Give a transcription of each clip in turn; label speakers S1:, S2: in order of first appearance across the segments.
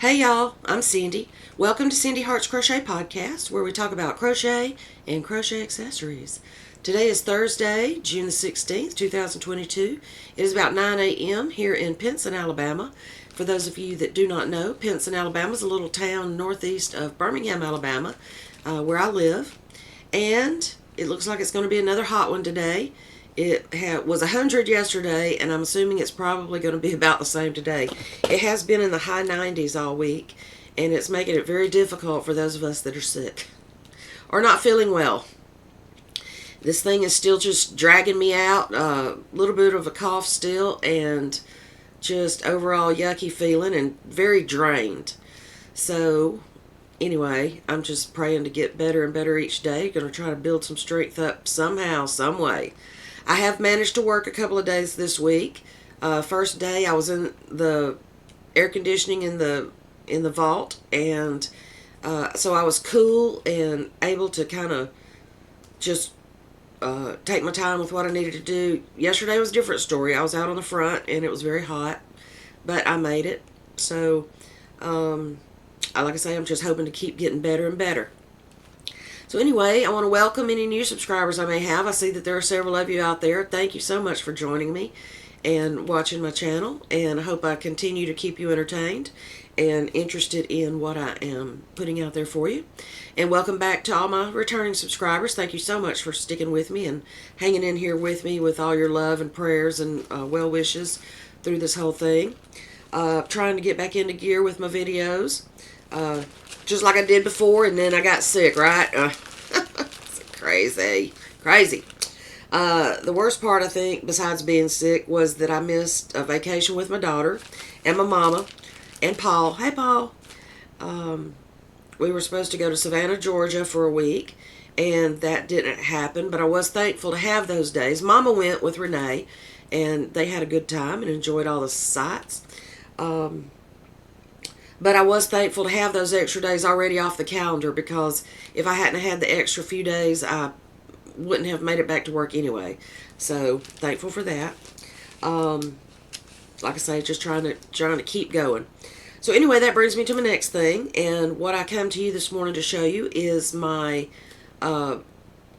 S1: Hey y'all, I'm Cindy. Welcome to Cindy Hart's Crochet Podcast, where we talk about crochet and crochet accessories. Today is Thursday, June the 16th, 2022. It is about 9 a.m. here in Pinson, Alabama. For those of you that do not know, Pinson, Alabama is a little town northeast of Birmingham, Alabama, where I live. And it looks like it's going to be another hot one today. It was 100 yesterday, and I'm assuming it's probably going to be about the same today. It has been in the high 90s all week, and it's making it very difficult for those of us that are sick or not feeling well. This thing is still just dragging me out, a little bit of a cough still, and just overall yucky feeling and very drained. So anyway, I'm just praying to get better and better each day. Going to try to build some strength up somehow, some way. I have managed to work a couple of days this week. First day I was in the air conditioning in the vault, and so I was cool and able to kind of just take my time with what I needed to do. Yesterday was a different story. I was out on the front and it was very hot, but I made it. So like I say, I'm just hoping to keep getting better and better. So anyway, I want to welcome any new subscribers I may have. I see that there are several of you out there. Thank you so much for joining me and watching my channel, and I hope I continue to keep you entertained and interested in what I am putting out there for you. And welcome back to all my returning subscribers. Thank you so much for sticking with me and hanging in here with me with all your love and prayers and well wishes through this whole thing. Trying to get back into gear with my videos. Just like I did before, and then I got sick, right? It's crazy. The worst part, I think, besides being sick, was that I missed a vacation with my daughter and my mama and Paul. Hey, Paul. We were supposed to go to Savannah, Georgia for a week, and that didn't happen, but I was thankful to have those days. Mama went with Renee, and they had a good time and enjoyed all the sights. But I was thankful to have those extra days already off the calendar, because if I hadn't had the extra few days, I wouldn't have made it back to work anyway. So thankful for that. Like I say, just trying to keep going. So anyway, that brings me to my next thing, and what I come to you this morning to show you is my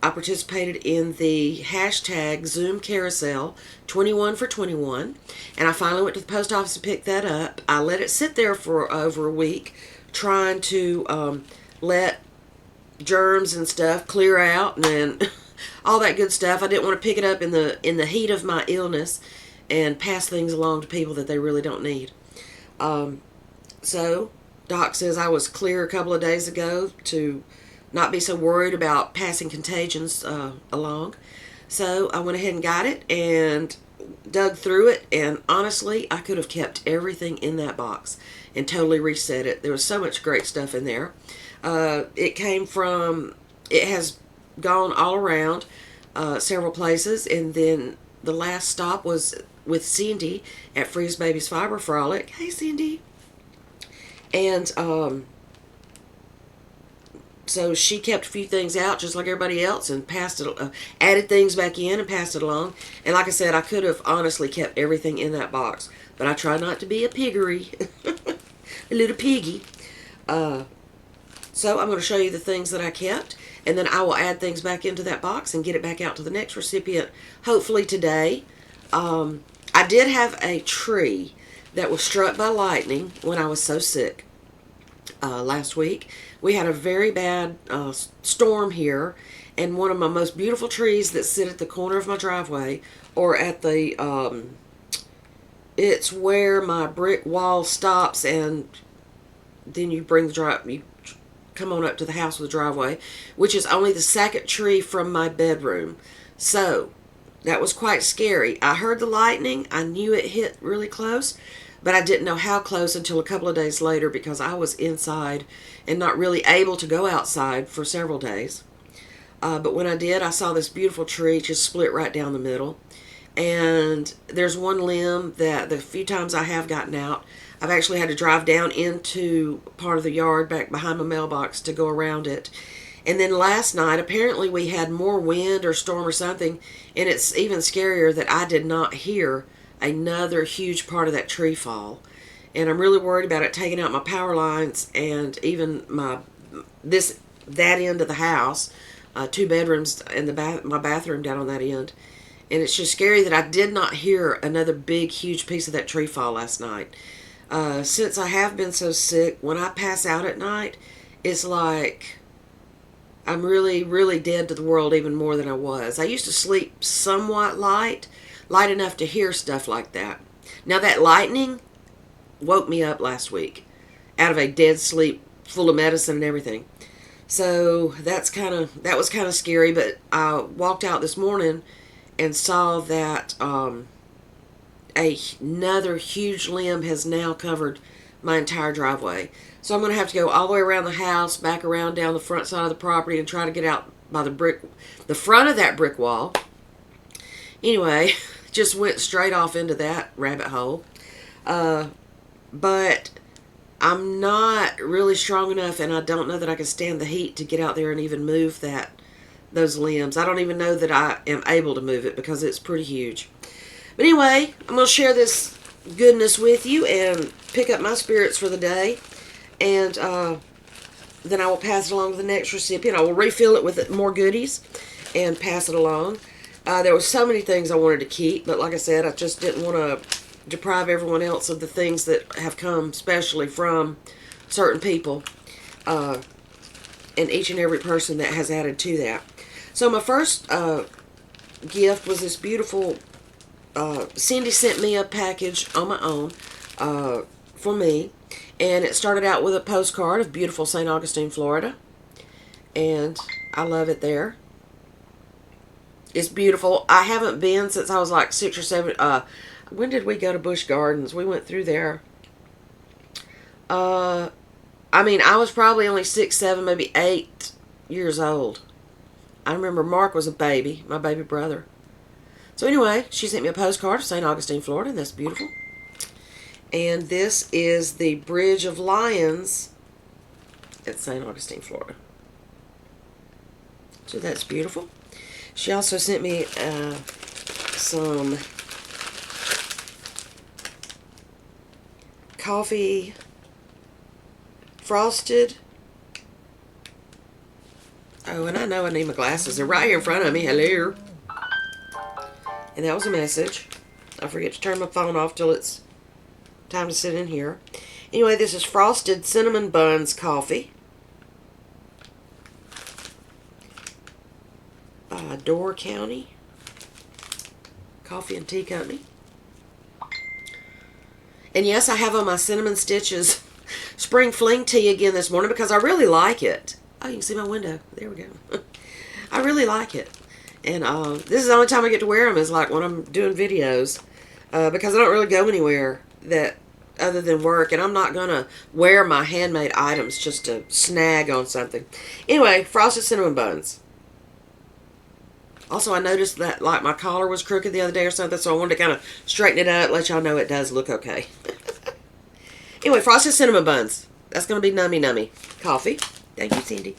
S1: I participated in the hashtag Zoom Carousel 21 for 21, and I finally went to the post office and picked that up. I let it sit there for over a week, trying to let germs and stuff clear out and all that good stuff. I didn't want to pick it up in the heat of my illness and pass things along to people that they really don't need. So Doc says I was clear a couple of days ago to not be so worried about passing contagions along. So I went ahead and got it and dug through it, and honestly, I could have kept everything in that box and totally reset it. There was so much great stuff in there. It has gone all around several places, and then the last stop was with Cindy at Freeze Baby's Fiber Frolic. Hey, Cindy. And so she kept a few things out just like everybody else and passed it, added things back in and passed it along. And like I said, I could have honestly kept everything in that box, but I try not to be a piggery, a little piggy. So I'm going to show you the things that I kept, and then I will add things back into that box and get it back out to the next recipient, hopefully today. I did have a tree that was struck by lightning when I was so sick last week. We had a very bad storm here, and one of my most beautiful trees that sit at the corner of my driveway, or at the, it's where my brick wall stops, and then you come on up to the house with the driveway, which is only the second tree from my bedroom. So that was quite scary. I heard the lightning. I knew it hit really close, but I didn't know how close until a couple of days later, because I was inside and not really able to go outside for several days. But when I did, I saw this beautiful tree just split right down the middle. And there's one limb that the few times I have gotten out, I've actually had to drive down into part of the yard back behind my mailbox to go around it. And then last night, apparently we had more wind or storm or something, and it's even scarier that I did not hear another huge part of that tree fall. and I'm really worried about it taking out my power lines and even that end of the house. 2 bedrooms and my bathroom down on that end. And it's just scary that I did not hear another big, huge piece of that tree fall last night. Since I have been so sick, when I pass out at night, it's like I'm really, really dead to the world even more than I was. I used to sleep somewhat light enough to hear stuff like that. Now that lightning woke me up last week out of a dead sleep full of medicine and everything. So that was kind of scary, but I walked out this morning and saw that another huge limb has now covered my entire driveway. So I'm going to have to go all the way around the house, back around down the front side of the property, and try to get out by the front of that brick wall. Anyway, just went straight off into that rabbit hole. But I'm not really strong enough, and I don't know that I can stand the heat to get out there and even move those limbs. I don't even know that I am able to move it because it's pretty huge. But anyway, I'm going to share this goodness with you and pick up my spirits for the day. And then I will pass it along to the next recipient. I will refill it with more goodies and pass it along. There were so many things I wanted to keep, but like I said, I just didn't want to deprive everyone else of the things that have come specially from certain people, and each and every person that has added to that. So my first gift was this beautiful, Cindy sent me a package on my own for me, and it started out with a postcard of beautiful St. Augustine, Florida, and I love it there. It's beautiful. I haven't been since I was like 6 or 7. When did we go to Busch Gardens? We went through there. I mean, I was probably only 6, 7, maybe 8 years old. I remember Mark was a baby, my baby brother. So anyway, she sent me a postcard of St. Augustine, Florida, and that's beautiful. And this is the Bridge of Lions at St. Augustine, Florida. So that's beautiful. She also sent me some coffee frosted. Oh, and I know I need my glasses. They're right here in front of me. Hello. And that was a message. I forget to turn my phone off till it's time to sit in here. Anyway, this is Frosted Cinnamon Buns Coffee. Door County Coffee and Tea Company. And yes, I have on my Cinnamon Stitches Spring Fling Tea again this morning because I really like it. Oh, you can see my window. There we go. I really like it. And this is the only time I get to wear them is like when I'm doing videos because I don't really go anywhere that other than work, and I'm not going to wear my handmade items just to snag on something. Anyway, Frosted Cinnamon Buns. Also, I noticed that like my collar was crooked the other day or something, so I wanted to kind of straighten it up, let y'all know it does look okay. Anyway, Frosted Cinnamon Buns. That's going to be nummy nummy. Coffee. Thank you, Cindy.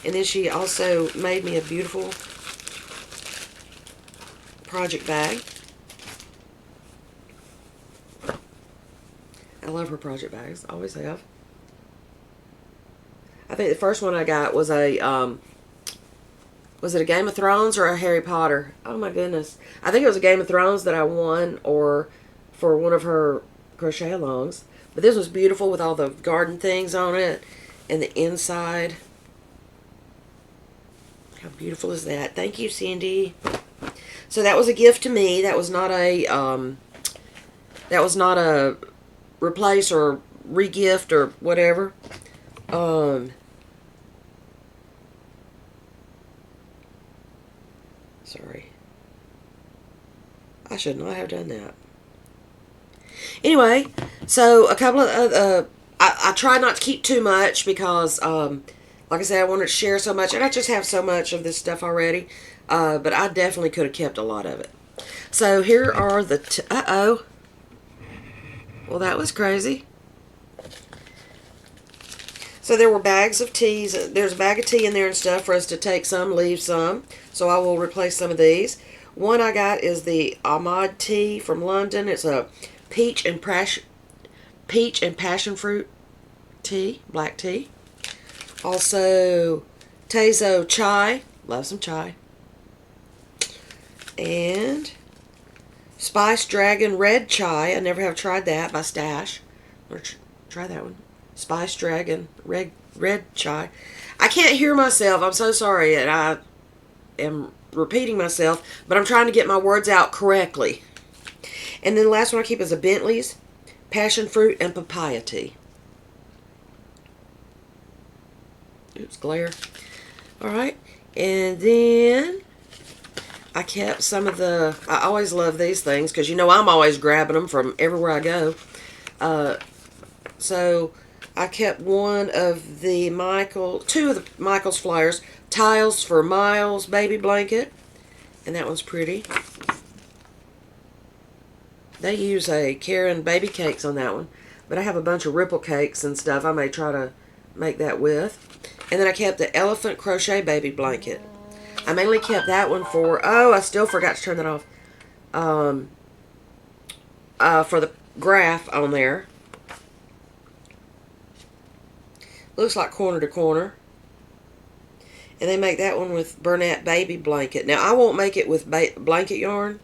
S1: And then she also made me a beautiful project bag. I love her project bags. Always have. I think the first one I got was was it a Game of Thrones or a Harry Potter? Oh my goodness. I think it was a Game of Thrones that I won, or for one of her crochet alongs. But this was beautiful with all the garden things on it and the inside. How beautiful is that? Thank you, Cindy. So that was a gift to me. That was not a replace or re-gift or whatever. Sorry. I should not have done that. Anyway, so a couple of, I try not to keep too much because, like I said, I wanted to share so much, and I just have so much of this stuff already, but I definitely could have kept a lot of it. So here are the, uh-oh. Well, that was crazy. So there were bags of teas. There's a bag of tea in there and stuff for us to take some, leave some. So I will replace some of these. One I got is the Ahmad tea from London. It's a peach and peach and passion fruit tea, black tea. Also, Tezo chai. Love some chai. And Spice Dragon Red Chai. I never have tried that by Stash. I'm going to try that one. Spice Dragon Red Chai. I can't hear myself. I'm so sorry. And I am repeating myself. But I'm trying to get my words out correctly. And then the last one I keep is a Bentley's Passion Fruit and Papaya Tea. Oops, glare. Alright. And then I kept some of the... I always love these things because you know I'm always grabbing them from everywhere I go. So I kept one of the two of the Michael's Flyers, Tiles for Miles baby blanket. And that one's pretty. They use a Karen baby cakes on that one. But I have a bunch of ripple cakes and stuff I may try to make that with. And then I kept the Elephant Crochet baby blanket. I mainly kept that one for... Oh, I still forgot to turn that off. For the graph on there. Looks like corner to corner. And they make that one with Bernat baby blanket. Now, I won't make it with blanket yarn.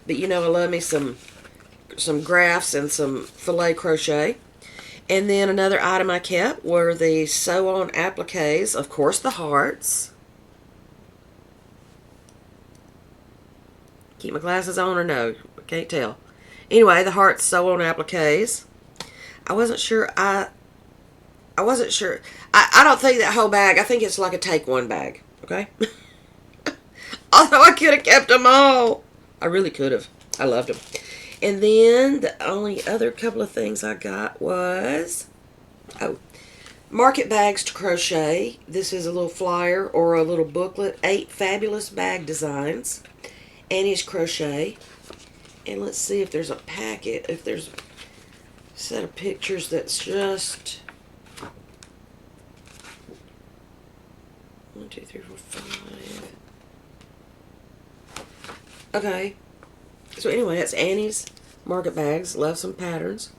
S1: But you know I love me some graphs and some filet crochet. And then another item I kept were the sew-on appliques. Of course, the hearts. Keep my glasses on or no? I can't tell. Anyway, the hearts sew-on appliques. I wasn't sure. I wasn't sure. I don't think that whole bag. I think it's like a take-one bag. Okay? Although I could have kept them all. I really could have. I loved them. And then the only other couple of things I got was, market bags to crochet. This is a little flyer or a little booklet. 8 fabulous bag designs. Annie's Crochet. And let's see if there's a packet, if there's a set of pictures that's just 1, 2, 3, 4, 5. Okay. So anyway, that's Annie's Market Bags. Love some patterns.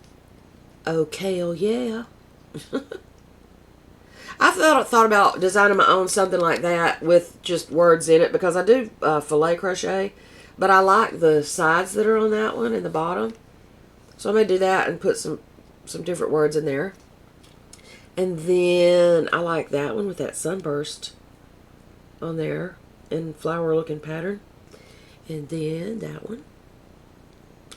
S1: Okay, oh yeah. I thought about designing my own something like that with just words in it because I do filet crochet, but I like the sides that are on that one and the bottom. So I may do that and put some different words in there. And then I like that one with that sunburst on there in flower looking pattern. And then that one.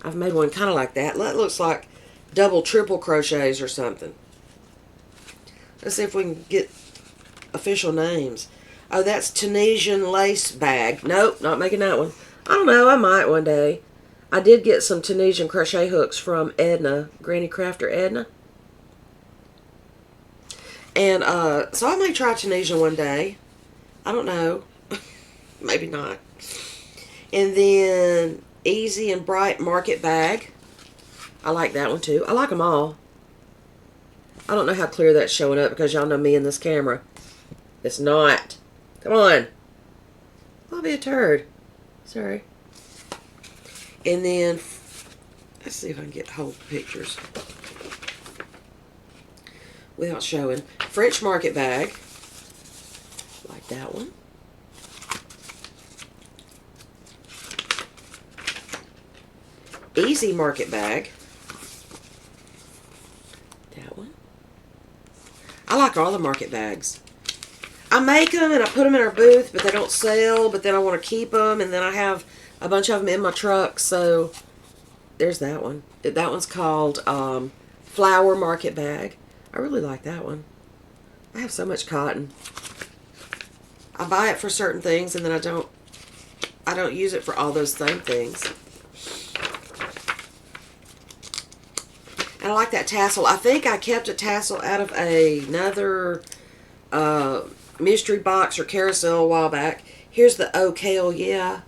S1: I've made one kind of like that. That looks like double, triple crochets or something. Let's see if we can get official names. Oh, that's Tunisian Lace Bag. Nope, not making that one. I don't know, I might one day. I did get some Tunisian crochet hooks from Edna, Granny Crafter Edna. And so I may try Tunisian one day. I don't know. Maybe not. And then Easy and Bright Market Bag. I like that one too. I like them all. I don't know how clear that's showing up because y'all know me and this camera. It's not. Come on. I'll be a turd. Sorry. And then, let's see if I can get whole pictures without showing. French Market Bag. Like that one. Easy Market Bag. That one. I like all the market bags. I make them and I put them in our booth, but they don't sell, but then I want to keep them, and then I have a bunch of them in my truck, so there's that one. That one's called Flower Market Bag. I really like that one. I have so much cotton. I buy it for certain things, and then I don't use it for all those same things. And I like that tassel. I think I kept a tassel out of another mystery box or carousel a while back. Here's the Okay, oh yeah.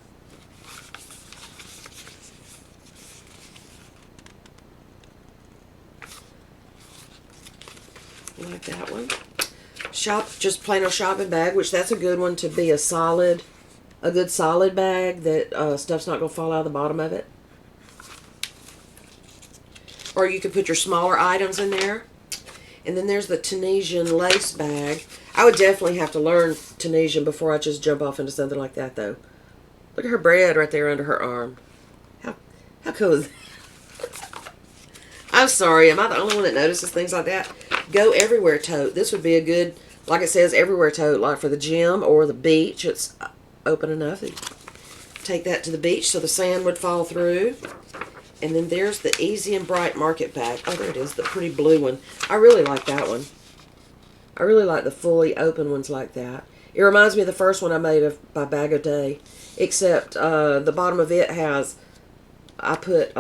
S1: I like that one. Just plain old shopping bag, which that's a good one to be a good solid bag that stuff's not going to fall out of the bottom of it. or you could put your smaller items in there. And then there's the Tunisian Lace Bag. I would definitely have to learn Tunisian before I just jump off into something like that, though. Look at her bread right there under her arm. How cool is that? I'm sorry, am I the only one that notices things like that? Go everywhere tote. This would be a good, like it says, everywhere tote, like for the gym or the beach. It's open enough. Take that to the beach so the sand would fall through. And then there's the Easy and Bright Market Bag. Oh, there it is, the pretty blue one. I really like that one. I really like the fully open ones like that. It reminds me of the first one I made by Bag O' Day, except the bottom of it has, I put,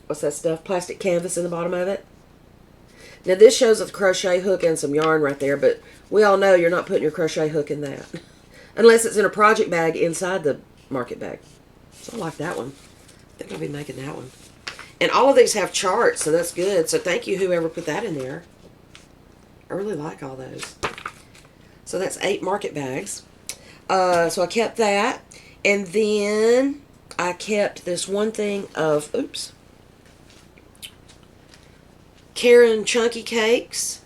S1: what's that stuff? Plastic canvas in the bottom of it. Now this shows a crochet hook and some yarn right there, but we all know you're not putting your crochet hook in that. Unless it's in a project bag inside the market bag. So I like that one. I think I'll be making that one. And all of these have charts, so that's good. So thank you whoever put that in there. I really like all those. So that's 8 market bags. So I kept that. And then I kept this one thing of, oops, Karen Chunky Cakes,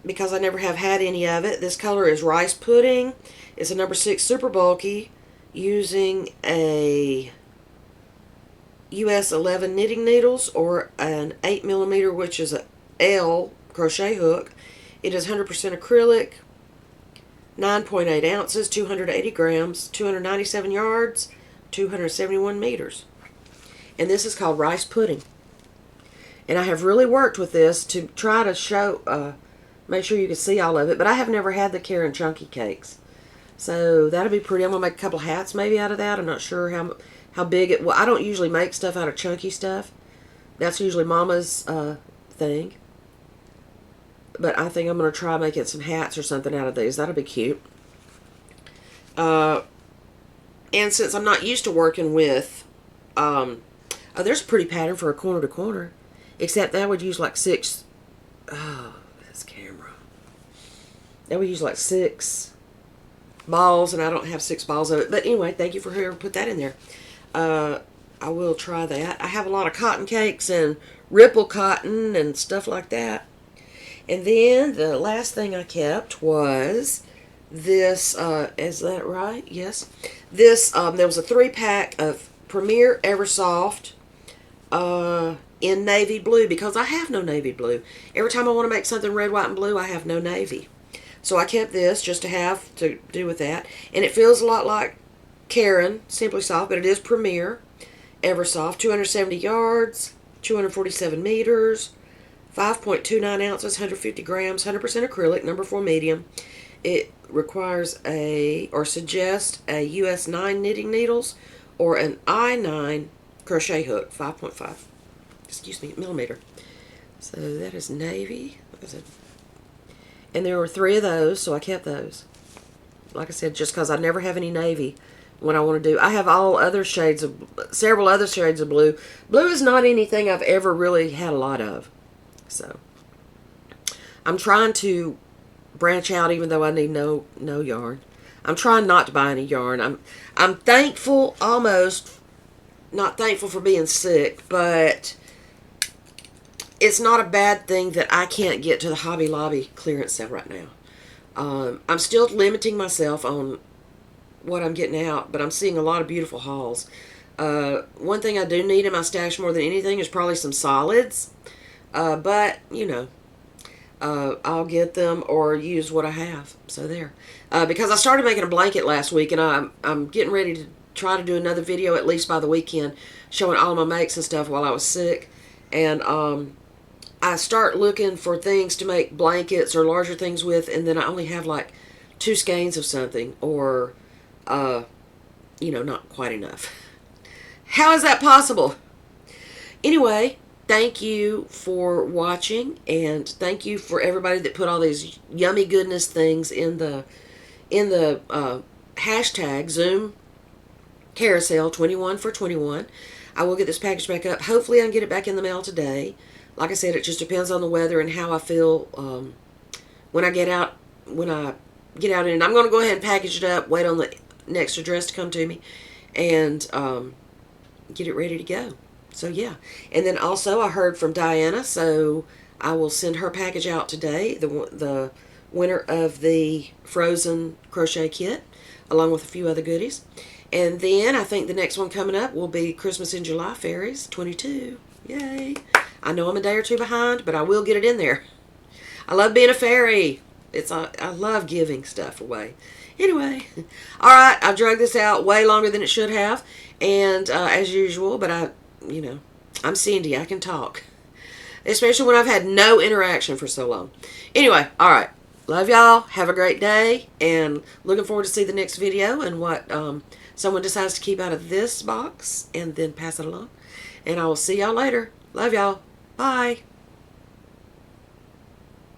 S1: because I never have had any of it. This color is Rice Pudding. It's a number 6 super bulky, using a US 11 knitting needles or an 8mm, which is a L crochet hook. It is 100% acrylic, 9.8 ounces, 280 grams, 297 yards, 271 meters. And this is called Rice Pudding. And I have really worked with this to try to show, make sure you can see all of it. But I have never had the Karen Chunky Cakes. So that'll be pretty. I'm going to make a couple hats maybe out of that. I'm not sure how big it... Well, I don't usually make stuff out of chunky stuff. That's usually Mama's thing. But I think I'm going to try making some hats or something out of these. That'll be cute. And since I'm not used to working with... oh, there's a pretty pattern for a corner to corner. Except that would use like 6... Oh, this camera. That would use like 6... balls, and I don't have 6 balls of it. But anyway, thank you for whoever put that in there. I will try that. I have a lot of cotton cakes and ripple cotton and stuff like that. And then the last thing I kept was this, is that right? Yes. This, there was a 3-pack of Premier Eversoft in navy blue, because I have no navy blue. Every time I want to make something red, white, and blue, I have no navy. So I kept this just to have to do with that. And it feels a lot like Karen, Simply Soft, but it is Premier Eversoft. 270 yards, 247 meters, 5.29 ounces, 150 grams, 100% acrylic, number 4 medium. It requires or suggests a US 9 knitting needles or an I9 crochet hook, 5.5, millimeter. So that is navy. What is it? And there were 3 of those, so I kept those. Like I said, just because I never have any navy when I want to do. I have several other shades of blue. Blue is not anything I've ever really had a lot of. So I'm trying to branch out, even though I need no yarn. I'm trying not to buy any yarn. I'm thankful, almost not thankful for being sick, but it's not a bad thing that I can't get to the Hobby Lobby clearance sale right now. I'm still limiting myself on what I'm getting out, but I'm seeing a lot of beautiful hauls. One thing I do need in my stash more than anything is probably some solids. But, you know, I'll get them or use what I have. So there. Because I started making a blanket last week, and I'm getting ready to try to do another video at least by the weekend showing all my makes and stuff while I was sick. And I start looking for things to make blankets or larger things with, and then I only have like 2 skeins of something, or, you know, not quite enough. How is that possible? Anyway, thank you for watching, and thank you for everybody that put all these yummy goodness things in the hashtag Zoom Carousel 21 for 21. I will get this package back up. Hopefully I can get it back in the mail today. Like I said, it just depends on the weather and how I feel when I get out. And I'm going to go ahead and package it up, wait on the next address to come to me, and get it ready to go. So yeah. And then also I heard from Diana, so I will send her package out today, the winner of the Frozen crochet kit, along with a few other goodies. And then I think the next one coming up will be Christmas in July Fairies 22. Yay. I know I'm a day or two behind, but I will get it in there. I love being a fairy. I love giving stuff away. Anyway, all right, I've dragged this out way longer than it should have, and as usual, but I'm Cindy. I can talk, especially when I've had no interaction for so long. Anyway, all right, love y'all. Have a great day, and looking forward to see the next video and what someone decides to keep out of this box, and then pass it along. And I will see y'all later. Love y'all. Bye.